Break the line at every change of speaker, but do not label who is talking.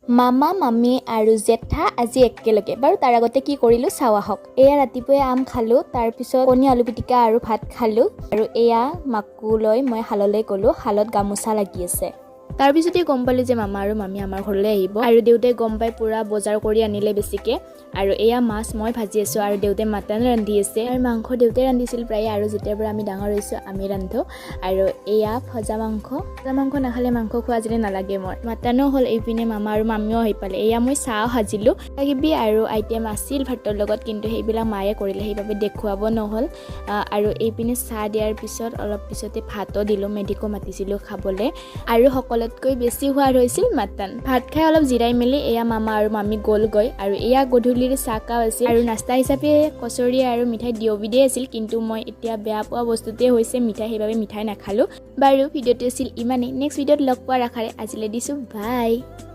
মামা মামী আৰু জেঠা আজি একেলগে বাৰু তাৰ আগতে কি কৰিলোঁ চাৱা হওক এয়া ৰাতিপুৱাই আম খালোঁ তাৰপিছত কণী আলু পিটিকা আৰু ভাত খালোঁ আৰু এয়া মাকুলৈ মই শাললৈ গ'লোঁ শালত গামোচা লাগি আছে তাৰপিছতে গম পালোঁ যে মামা আৰু মামী আমাৰ ঘৰলৈ আহিব আৰু দেউতাই গম পাই পুৰা বজাৰ কৰি আনিলে বেছিকৈ আৰু এয়া মাছ মই ভাজি আছোঁ আৰু দেউতাই মাটন ৰান্ধি আছে আৰু মাংস দেউতাই ৰান্ধিছিল প্ৰায় আৰু যেতিয়াৰ পৰা আমি ডাঙৰ হৈছোঁ আমি ৰান্ধো আৰু এয়া ভজা মাংস নাখালে মাংস খোৱা যেনে নালাগে মোৰ মাটনো হ'ল এইপিনে মামা আৰু মামীও আহি পালে এয়া মই চাহ ভাজিলোঁ কিবি আৰু আইটেম আছিল ভাতৰ লগত কিন্তু সেইবিলাক মায়ে কৰিলে সেইবাবে দেখুৱাব নহ'ল আৰু এইপিনে চাহ দিয়াৰ পিছত অলপ পিছতে ভাতো দিলোঁ মেডিকো মাতিছিলোঁ খাবলৈ আৰু সকলোতকৈ বেছি সোৱাদ হৈছিল মাটন ভাত খাই অলপ জিৰাই মেলি এয়া মামা আৰু মামী গ'লগৈ আৰু এয়া গধূলিৰ চাহকাপ আছিল আৰু নাস্তা হিচাপে কচৰি আৰু মিঠাই দিয়বিধেই আছিল কিন্তু মই এতিয়া বেয়া পোৱা বস্তুটোৱে হৈছে মিঠাই সেইবাবে মিঠাই নাখালোঁ বাৰু ভিডিঅ'টো আছিল ইমানেই নেক্সট ভিডিঅ'ত লগ পোৱাৰ আশাৰে আজিলৈ দিছোঁ বাই